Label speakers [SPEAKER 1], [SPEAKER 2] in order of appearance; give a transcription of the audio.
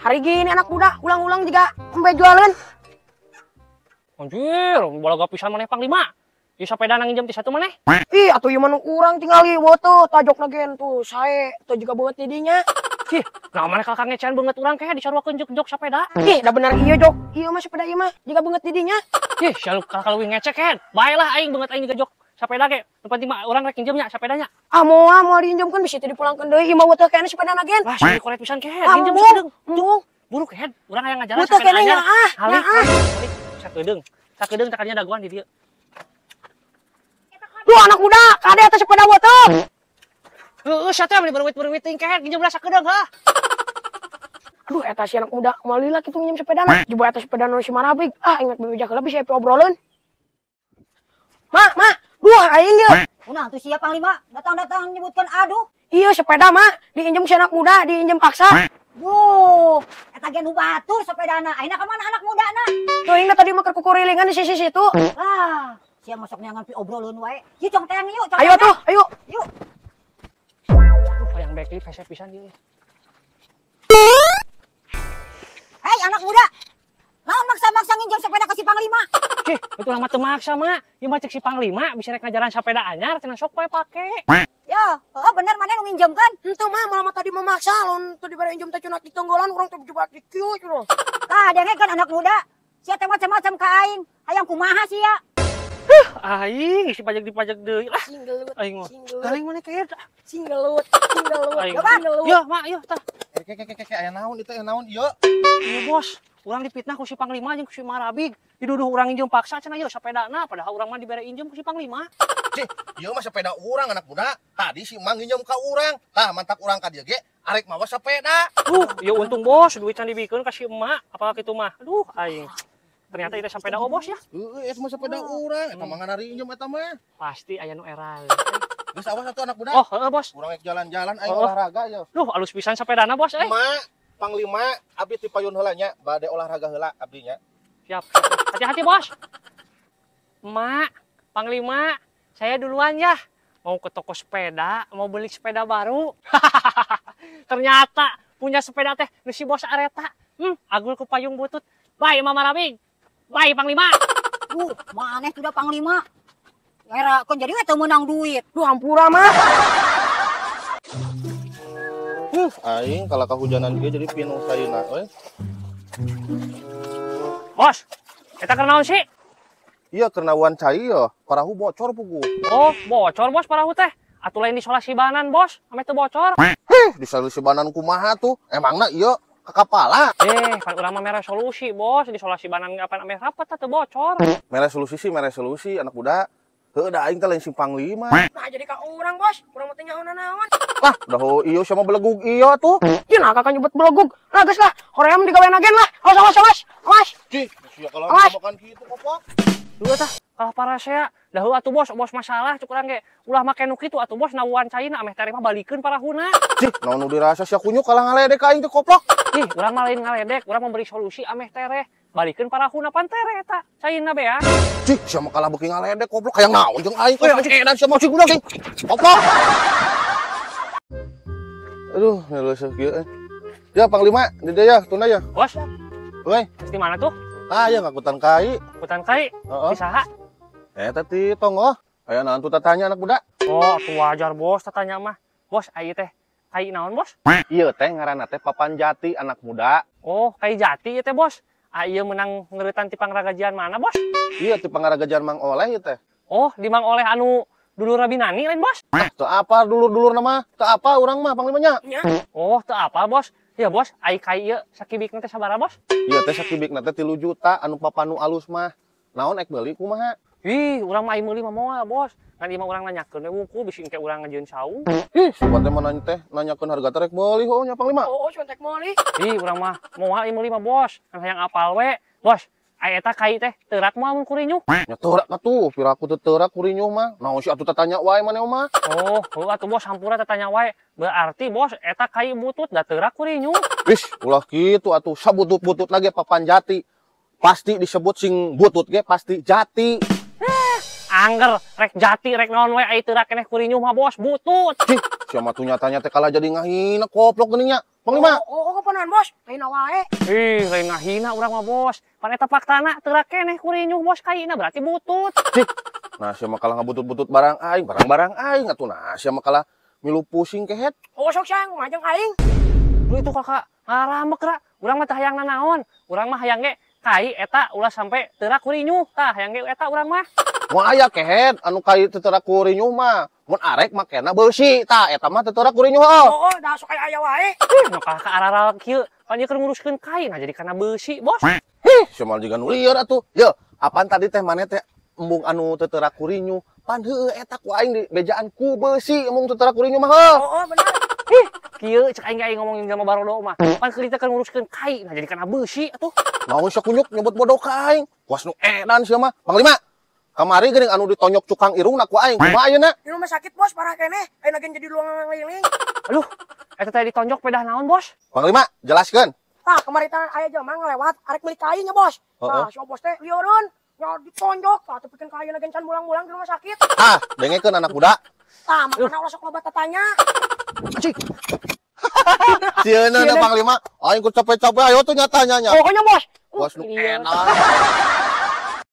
[SPEAKER 1] Hari gini anak muda ulang-ulang juga sampai jualan.
[SPEAKER 2] Anjir, bola pisan maneh Panglima. Ieu sapeda nang injem ti satu maneh.
[SPEAKER 1] Ih, atuh ieu mah urang tinggal ieu tuh tajok nagen tuh sae tuh juga beungeut didinya.
[SPEAKER 2] Ih, nah maneh kakak ngecehan beungeut urang keh disaruakeun jog sepeda.
[SPEAKER 1] Ih, da bener ieu jok. Ieu mah sepeda ieu mah juga beungeut didinya.
[SPEAKER 2] Ih, salu kalau leuwih ngecek kan. Baelah aing beungeut aing juga jog sepeda ge. Nu penting mah urang rek injemnya sepedanya.
[SPEAKER 1] Ah moal diinjemkeun bisa teu dipulangkeun deui. Ieu mah weuteuk keneh sepeda nagen.
[SPEAKER 2] Wah, sih koret pisan keh. Injem sakedeung. Buru keh. Urang aya ngajalan
[SPEAKER 1] weuteuk
[SPEAKER 2] sepeda
[SPEAKER 1] keneh
[SPEAKER 2] anyar.
[SPEAKER 1] nya
[SPEAKER 2] Sakedeung. Sakedeung takanya daguan di dieu.
[SPEAKER 1] Duh anak muda, kade atas sepeda weuteuk.
[SPEAKER 2] Heueuh, sateu meni berwit-berwit ting keh injemna sakedeung heuh.
[SPEAKER 1] Aduh, eta si anak muda malila kitu nginjem sepedana. Coba eta sepeda nu si Marabig. Ah, ingat bebejak heula bisa obrolin. Ma, duh aing ge.
[SPEAKER 3] Ulah tuh siapa Panglima? Datang-datang nyebutkan aduh.
[SPEAKER 1] Iya sepeda mah diinjem si anak muda, diinjem paksa.
[SPEAKER 3] Duh, eta gen nu batur sepedana. Ayeuna ka mana anak mudana?
[SPEAKER 1] Tuh ingat tadi mah keur kukurilingan di sisi situ.
[SPEAKER 3] Ah, sia masuk neangan pi obroleun wae. Ieu cong teang yuk,
[SPEAKER 1] Ayo tuh, ayo.
[SPEAKER 3] Yuk.
[SPEAKER 2] Hayang back hese pisan ieu.
[SPEAKER 3] Hei anak muda. Naon maksa-maksa nginjem sepeda ka si Panglima?
[SPEAKER 2] Itu lama teu maksa mah. Ieu mah cek si Panglima bisa rek ngajaran sepeda anyar cenah sok poe pake.
[SPEAKER 3] Ya, oh bener mana nu nginjemkeun?
[SPEAKER 1] Henteu mah malah tadi memaksa lamun teu dibere injem teh cenah ditonggolan urang teh coba dikieu cenah.
[SPEAKER 3] Tah, denge kan anak muda. Sia teh macam-macam ka aing. Hayang kumaha sia?
[SPEAKER 2] Aing si pajak deui lah.
[SPEAKER 1] Singgelut.
[SPEAKER 2] Aing mah. Aing mana kaya
[SPEAKER 1] Singgelut.
[SPEAKER 2] Aing. Yo, mak, yo tah.
[SPEAKER 4] Aya naon itu aya naon ieu?
[SPEAKER 2] Ieu bos, urang dipitnah ku si Panglima jeung ku si Marabig. Diduduh urang injem paksa cenah ieu sapedana padahal urang mah dibere injem ku si Panglima.
[SPEAKER 4] Cih, ieu mah sepeda urang anak muda. Tadi si Mang nginjem ka urang. Tah mantak urang ka dieu ge arek mawa sepeda.
[SPEAKER 2] Ieu untung bos, duitna dibikeun ka si emak. Apal kitu mah. Aduh, aing. Ternyata itu sepeda bos ya.
[SPEAKER 4] Heeh, eta mah sepeda urang. Eta mah nganari injem eta mah.
[SPEAKER 2] Pasti aya nu erang.
[SPEAKER 4] Geus awas atuh anak muda.
[SPEAKER 2] Oh, heeh bos.
[SPEAKER 4] Urang rek jalan-jalan aing olahraga ya.
[SPEAKER 2] Duh, alus pisan sepedana bos
[SPEAKER 4] Mak, Panglima abdi ti payun heula nya, bade olahraga heula abdi nya.
[SPEAKER 2] Siap. Hati-hati bos. Mak, Panglima, saya duluan ya. Mau ke toko sepeda, mau beli sepeda baru. Ternyata punya sepeda teh nu si bos areta. Agul ku payung butut. Bye Mama Rabing. Bye Panglima.
[SPEAKER 3] Maneh sudah Panglima. Era kon jadi we teu meunang duit.
[SPEAKER 1] Duh hampura mah.
[SPEAKER 4] Aing kalau kehujanan dia jadi pinuh sayuna we.
[SPEAKER 2] Bos, eta keur naon sih?
[SPEAKER 4] Iya karena wan cai ya, parahu bocor pugu.
[SPEAKER 2] Oh, bocor bos parahu teh. Atuh lain disolasi banan bos, ame teu bocor.
[SPEAKER 4] Disolasi banan kumaha tuh? Emangna iya ke kepala.
[SPEAKER 2] Kan urang mah mere solusi bos, disolasi banan kapan ame rapat teh bocor.
[SPEAKER 4] Mere solusi anak muda. Heuh da aing teh lain si Panglima.
[SPEAKER 1] Nah jadi ka urang bos, urang mah teh nyaho naon.
[SPEAKER 4] Lah, dah ieu sama belegug iya tuh.
[SPEAKER 1] Ieu nah kakak nyebut belegug. Nah geus lah, hoream digawean agen lah. Awas.
[SPEAKER 4] Cih, sia kalau
[SPEAKER 1] Awas.
[SPEAKER 4] makan kitu kopok.
[SPEAKER 2] Duh tah, kalah parah saya. Dah atuh bos masalah cuk urang ge. Ulah make nu kitu atuh bos nawuan caina ameh teh mah balikeun parahuna.
[SPEAKER 4] Cih, naon nu dirasa sia kunyuk kalah ngaledek ka aing teh koplok.
[SPEAKER 2] Ih, urang mah lain ngaledek, urang memberi solusi ameh tereh. Balikeun parahuna pan tereh eta. Caina bea.
[SPEAKER 4] Cih, sia mah kalah beuki ngaledek koplok hayang naon jeung aing. Edan sia mah cing udah cing. Koplok. Aduh, ngeuleuh kieu. Ya Panglima, di dieu ya, tunda ya.
[SPEAKER 2] Bos,
[SPEAKER 4] Woi,
[SPEAKER 2] di mana tuh?
[SPEAKER 4] ah ya ngakutan kai.
[SPEAKER 2] Hutan kai.
[SPEAKER 4] Heeh.
[SPEAKER 2] Di saha?
[SPEAKER 4] Tadi tonggo. Aya naon tuh tanya anak muda.
[SPEAKER 2] Oh, atuh wajar bos tanya mah. Bos, ai teh kai naon bos?
[SPEAKER 4] Ieu teh ngaranna teh Papan Jati anak muda.
[SPEAKER 2] Oh, kai jati ieu teh bos. Ieu menang ngeuretan ti pangragajian mana bos?
[SPEAKER 4] Iya ti pangaragajan Mang Oleh ieu teh.
[SPEAKER 2] Oh, di Mang Oleh anu dulu Rabinani lain bos?
[SPEAKER 4] Teu apa dulur-dulur nama? Teu apa urang mah Panglima nya.
[SPEAKER 2] Oh, teu apa bos? Ya bos, ai kai ieu sakibikna teh sabaraha bos?
[SPEAKER 4] Ieu teh sakibikna teh 3 juta anu papanu alus mah. Naon ek beuli kumaha?
[SPEAKER 2] Ih, urang mah ai meuli mah moal bos. Ngan ieu mah urang nanyakeun we wungkul bisi engke urang ngajieun saung.
[SPEAKER 4] Sobat teh mana teh nanyakeun harga teh rek meuli heuh nya Panglima.
[SPEAKER 1] Oh, contek moli.
[SPEAKER 2] Ih, urang mah moal ai meuli mah bos. Kan hayang apal we. Bos, ai eta kai teh teurak moal mun kurinyuh.
[SPEAKER 4] Nya teurak atuh, piraku teu teurak kurinyuh mah. Naon si atuh tanya wae maneh mah.
[SPEAKER 2] Oh, heuh atuh bos hampura teh tanya wae. Berarti bos eta kai butut da teurak kurinyuh.
[SPEAKER 4] Wis, ulah kitu atuh sabutut-butut lagi Papan Jati. Pasti disebut sing butut ge pasti jati.
[SPEAKER 2] Angger rek jati rek naon we ai teurak keneh kurinyuh mah bos butut.
[SPEAKER 4] Cih, sia mah tuh nyatanya teh kalah jadi ngahina koplok geuning nya. Panglima.
[SPEAKER 1] Oh, keponan bos. Lain wae.
[SPEAKER 2] Lain ngahina urang mah bos. Pan eta faktana teu keneh kurinyuh bos kaina berarti butut.
[SPEAKER 4] Nah, sia mah kalah ngabutut-butut barang aing, barang-barang aing atuh nah sia mah kalah milu pusing kehet.
[SPEAKER 1] Oh, sok sayang ngajeng aing.
[SPEAKER 2] Lu itu kakak ngaramek ra. Urang mah teh hayang nanaon. Urang mah hayang ge kai eta ulah sampai teu kurinyuh. Tah hayang ge eta urang mah.
[SPEAKER 4] Mun aya kehet anu kai teu teu kurinyuh mah. Mun arek makena beusi, tah eta mah teu teu kurinyuh.
[SPEAKER 1] Oh, dah sok aya wae.
[SPEAKER 2] Nu kakak arara kieu pan ieu keur nguruskeun kai nah jadi kana beusi bos.
[SPEAKER 4] Sia mah jiga nu lieur atuh. Ye, apaan tadi teh maneh teh embung anu teu teu kurinyuh. Pan heueuh eta ku aing di bejaan ku beusi embung teu teu kurinyuh mah heuh.
[SPEAKER 1] Oh, bener.
[SPEAKER 2] Kieu cek aing ngomongin sama barodo mah. Pan keur kita keur nguruskeun kai nah jadi kana beusi atuh.
[SPEAKER 4] Naon sia kunyuk nyebut bodoh ka aing. Kuas nu edan sia mah. Panglima, kamari geuning anu ditonyok cukang irungna ku aing. Kumaha ayeuna?
[SPEAKER 1] Di rumah sakit bos parah keneh. Ayeuna gen jadi luang ngeliling.
[SPEAKER 2] Aduh, eta teh ditonjok pedah naon bos?
[SPEAKER 4] Panglima, jelaskeun.
[SPEAKER 1] Tah, kemarin aya jelema ngelewat arek beli kainya bos. Nah, si bos teh lieureun. Nya ditonjok, tah teu pikeun kaina gen can mulang-mulang di rumah sakit.
[SPEAKER 4] Ah, dengekeun anak muda.
[SPEAKER 1] Tah, makana ulah sok loba tatanya.
[SPEAKER 2] Cik.
[SPEAKER 4] Sieuna na Panglima, aing ku capek-capek ayo tuh nyatanya nya.
[SPEAKER 1] Pokoknya bos.
[SPEAKER 4] Kuas nu
[SPEAKER 2] Iya.
[SPEAKER 4] edan.